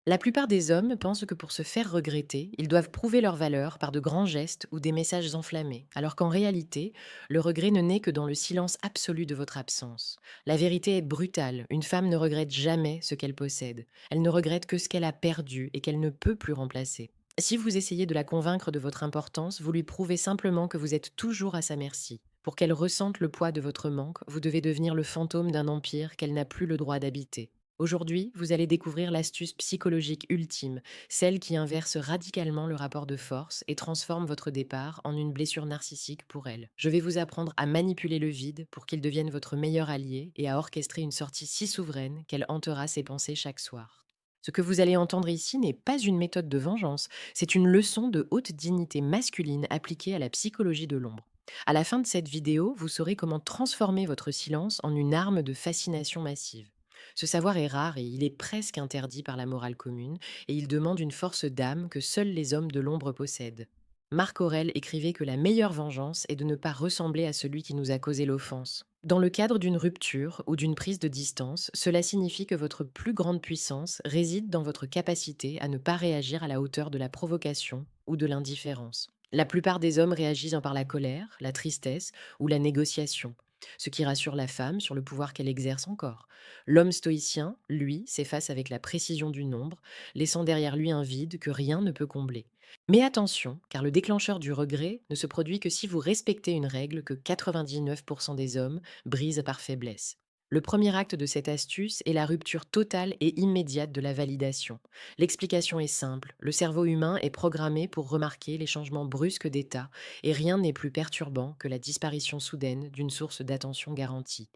La plupart des hommes pensent que pour se faire regretter, ils doivent prouver leur valeur par de grands gestes ou des messages enflammés, alors qu'en réalité, le regret ne naît que dans le silence absolu de votre absence. La vérité est brutale, une femme ne regrette jamais ce qu'elle possède, elle ne regrette que ce qu'elle a perdu et qu'elle ne peut plus remplacer. Si vous essayez de la convaincre de votre importance, vous lui prouvez simplement que vous êtes toujours à sa merci. Pour qu'elle ressente le poids de votre manque, vous devez devenir le fantôme d'un empire qu'elle n'a plus le droit d'habiter. Aujourd'hui, vous allez découvrir l'astuce psychologique ultime, celle qui inverse radicalement le rapport de force et transforme votre départ en une blessure narcissique pour elle. Je vais vous apprendre à manipuler le vide pour qu'il devienne votre meilleur allié et à orchestrer une sortie si souveraine qu'elle hantera ses pensées chaque soir. Ce que vous allez entendre ici n'est pas une méthode de vengeance, c'est une leçon de haute dignité masculine appliquée à la psychologie de l'ombre. À la fin de cette vidéo, vous saurez comment transformer votre silence en une arme de fascination massive. Ce savoir est rare et il est presque interdit par la morale commune, et il demande une force d'âme que seuls les hommes de l'ombre possèdent. Marc Aurèle écrivait que la meilleure vengeance est de ne pas ressembler à celui qui nous a causé l'offense. Dans le cadre d'une rupture ou d'une prise de distance, cela signifie que votre plus grande puissance réside dans votre capacité à ne pas réagir à la hauteur de la provocation ou de l'indifférence. La plupart des hommes réagissent par la colère, la tristesse ou la négociation, ce qui rassure la femme sur le pouvoir qu'elle exerce encore. L'homme stoïcien, lui, s'efface avec la précision du nombre, laissant derrière lui un vide que rien ne peut combler. Mais attention, car le déclencheur du regret ne se produit que si vous respectez une règle que 99% des hommes brisent par faiblesse. Le premier acte de cette astuce est la rupture totale et immédiate de la validation. L'explication est simple, le cerveau humain est programmé pour remarquer les changements brusques d'état et rien n'est plus perturbant que la disparition soudaine d'une source d'attention garantie.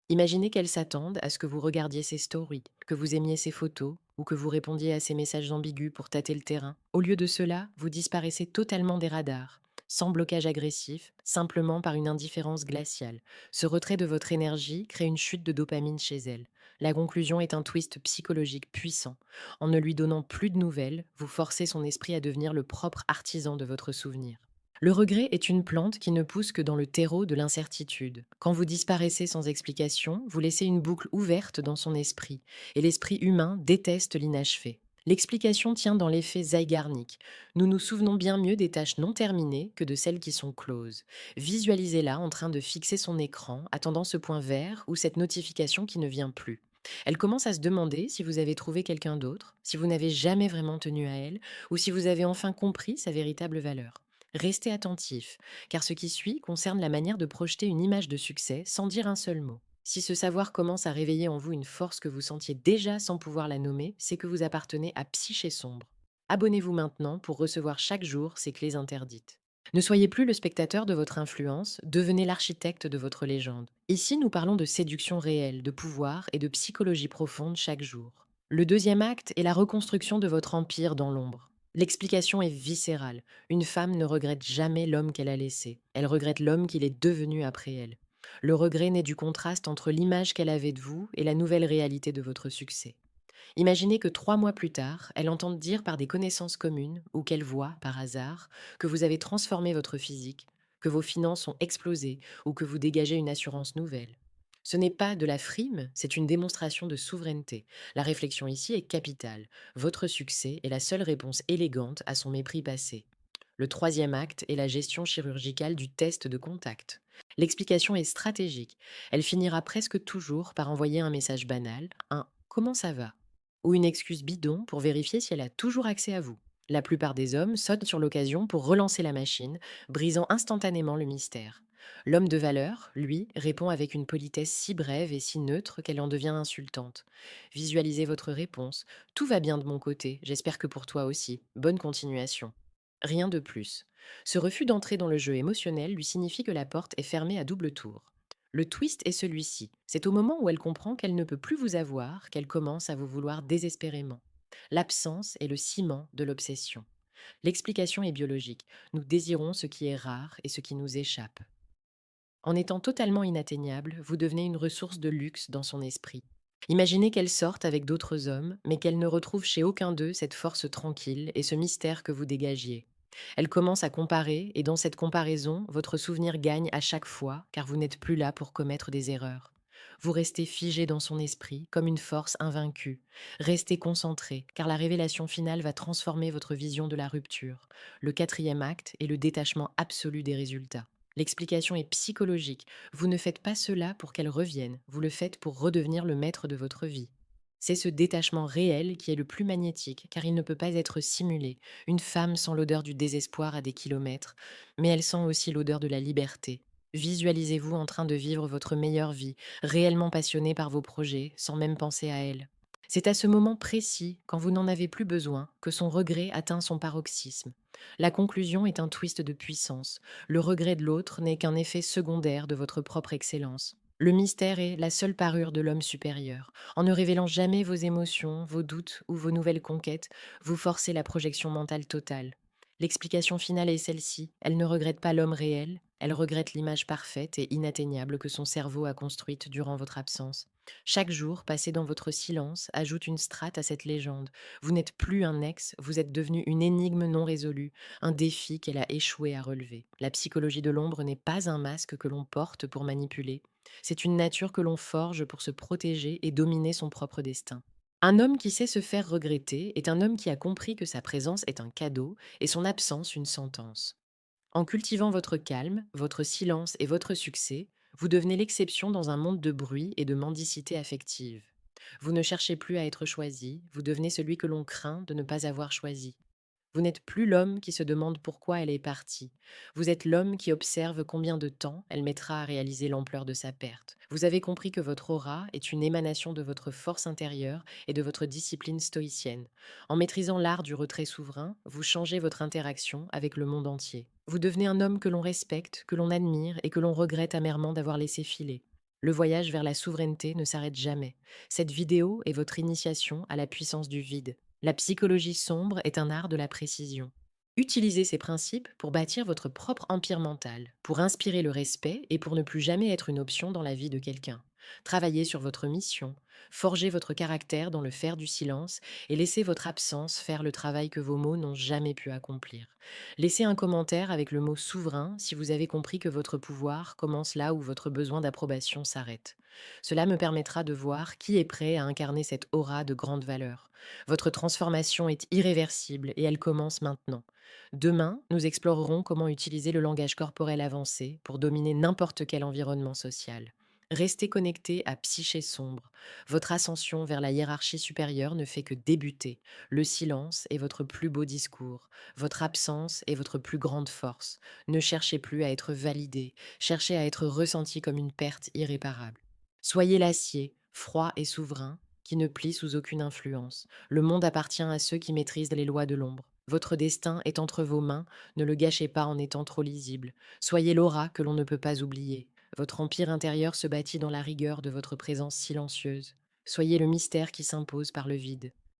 Imaginez qu'elle s'attende à ce que vous regardiez ses stories, que vous aimiez ses photos ou que vous répondiez à ses messages ambigus pour tâter le terrain. Au lieu de cela, vous disparaissez totalement des radars, sans blocage agressif, simplement par une indifférence glaciale. Ce retrait de votre énergie crée une chute de dopamine chez elle. La conclusion est un twist psychologique puissant. En ne lui donnant plus de nouvelles, vous forcez son esprit à devenir le propre artisan de votre souvenir. Le regret est une plante qui ne pousse que dans le terreau de l'incertitude. Quand vous disparaissez sans explication, vous laissez une boucle ouverte dans son esprit, et l'esprit humain déteste l'inachevé. L'explication tient dans l'effet zygarnique. Nous nous souvenons bien mieux des tâches non terminées que de celles qui sont closes. Visualisez-la en train de fixer son écran, attendant ce point vert ou cette notification qui ne vient plus. Elle commence à se demander si vous avez trouvé quelqu'un d'autre, si vous n'avez jamais vraiment tenu à elle, ou si vous avez enfin compris sa véritable valeur. Restez attentif, car ce qui suit concerne la manière de projeter une image de succès sans dire un seul mot. Si ce savoir commence à réveiller en vous une force que vous sentiez déjà sans pouvoir la nommer, c'est que vous appartenez à Psyché Sombre. Abonnez-vous maintenant pour recevoir chaque jour ces clés interdites. Ne soyez plus le spectateur de votre influence, devenez l'architecte de votre légende. Ici, nous parlons de séduction réelle, de pouvoir et de psychologie profonde chaque jour. Le deuxième acte est la reconstruction de votre empire dans l'ombre. L'explication est viscérale. Une femme ne regrette jamais l'homme qu'elle a laissé. Elle regrette l'homme qu'il est devenu après elle. Le regret naît du contraste entre l'image qu'elle avait de vous et la nouvelle réalité de votre succès. Imaginez que 3 mois plus tard, elle entende dire par des connaissances communes, ou qu'elle voit, par hasard, que vous avez transformé votre physique, que vos finances ont explosé, ou que vous dégagez une assurance nouvelle. Ce n'est pas de la frime, c'est une démonstration de souveraineté. La réflexion ici est capitale. Votre succès est la seule réponse élégante à son mépris passé. Le troisième acte est la gestion chirurgicale du test de contact. L'explication est stratégique. Elle finira presque toujours par envoyer un message banal, un comment ça va ou une excuse bidon pour vérifier si elle a toujours accès à vous. La plupart des hommes sautent sur l'occasion pour relancer la machine, brisant instantanément le mystère. L'homme de valeur, lui, répond avec une politesse si brève et si neutre qu'elle en devient insultante. Visualisez votre réponse. Tout va bien de mon côté, j'espère que pour toi aussi. Bonne continuation. Rien de plus. Ce refus d'entrer dans le jeu émotionnel lui signifie que la porte est fermée à double tour. Le twist est celui-ci. C'est au moment où elle comprend qu'elle ne peut plus vous avoir qu'elle commence à vous vouloir désespérément. L'absence est le ciment de l'obsession. L'explication est biologique. Nous désirons ce qui est rare et ce qui nous échappe. En étant totalement inatteignable, vous devenez une ressource de luxe dans son esprit. Imaginez qu'elle sorte avec d'autres hommes, mais qu'elle ne retrouve chez aucun d'eux cette force tranquille et ce mystère que vous dégagiez. Elle commence à comparer, et dans cette comparaison, votre souvenir gagne à chaque fois, car vous n'êtes plus là pour commettre des erreurs. Vous restez figé dans son esprit, comme une force invaincue. Restez concentré, car la révélation finale va transformer votre vision de la rupture. Le quatrième acte est le détachement absolu des résultats. L'explication est psychologique. Vous ne faites pas cela pour qu'elle revienne, vous le faites pour redevenir le maître de votre vie. C'est ce détachement réel qui est le plus magnétique, car il ne peut pas être simulé. Une femme sent l'odeur du désespoir à des kilomètres, mais elle sent aussi l'odeur de la liberté. Visualisez-vous en train de vivre votre meilleure vie, réellement passionné par vos projets, sans même penser à elle. C'est à ce moment précis, quand vous n'en avez plus besoin, que son regret atteint son paroxysme. La conclusion est un twist de puissance. Le regret de l'autre n'est qu'un effet secondaire de votre propre excellence. Le mystère est la seule parure de l'homme supérieur. En ne révélant jamais vos émotions, vos doutes ou vos nouvelles conquêtes, vous forcez la projection mentale totale. L'explication finale est celle-ci. Elle ne regrette pas l'homme réel, elle regrette l'image parfaite et inatteignable que son cerveau a construite durant votre absence. Chaque jour passé dans votre silence ajoute une strate à cette légende. Vous n'êtes plus un ex, vous êtes devenu une énigme non résolue, un défi qu'elle a échoué à relever. La psychologie de l'ombre n'est pas un masque que l'on porte pour manipuler. C'est une nature que l'on forge pour se protéger et dominer son propre destin. Un homme qui sait se faire regretter est un homme qui a compris que sa présence est un cadeau et son absence une sentence. En cultivant votre calme, votre silence et votre succès, vous devenez l'exception dans un monde de bruit et de mendicité affective. Vous ne cherchez plus à être choisi, vous devenez celui que l'on craint de ne pas avoir choisi. Vous n'êtes plus l'homme qui se demande pourquoi elle est partie. Vous êtes l'homme qui observe combien de temps elle mettra à réaliser l'ampleur de sa perte. Vous avez compris que votre aura est une émanation de votre force intérieure et de votre discipline stoïcienne. En maîtrisant l'art du retrait souverain, vous changez votre interaction avec le monde entier. Vous devenez un homme que l'on respecte, que l'on admire et que l'on regrette amèrement d'avoir laissé filer. Le voyage vers la souveraineté ne s'arrête jamais. Cette vidéo est votre initiation à la puissance du vide. La psychologie sombre est un art de la précision. Utilisez ces principes pour bâtir votre propre empire mental, pour inspirer le respect et pour ne plus jamais être une option dans la vie de quelqu'un. Travaillez sur votre mission, forgez votre caractère dans le fer du silence et laissez votre absence faire le travail que vos mots n'ont jamais pu accomplir. Laissez un commentaire avec le mot souverain si vous avez compris que votre pouvoir commence là où votre besoin d'approbation s'arrête. Cela me permettra de voir qui est prêt à incarner cette aura de grande valeur. Votre transformation est irréversible et elle commence maintenant. Demain, nous explorerons comment utiliser le langage corporel avancé pour dominer n'importe quel environnement social. Restez connecté à Psyché sombre. Votre ascension vers la hiérarchie supérieure ne fait que débuter. Le silence est votre plus beau discours. Votre absence est votre plus grande force. Ne cherchez plus à être validé. Cherchez à être ressenti comme une perte irréparable. Soyez l'acier, froid et souverain, qui ne plie sous aucune influence. Le monde appartient à ceux qui maîtrisent les lois de l'ombre. Votre destin est entre vos mains, ne le gâchez pas en étant trop lisible. Soyez l'aura que l'on ne peut pas oublier. Votre empire intérieur se bâtit dans la rigueur de votre présence silencieuse. Soyez le mystère qui s'impose par le vide.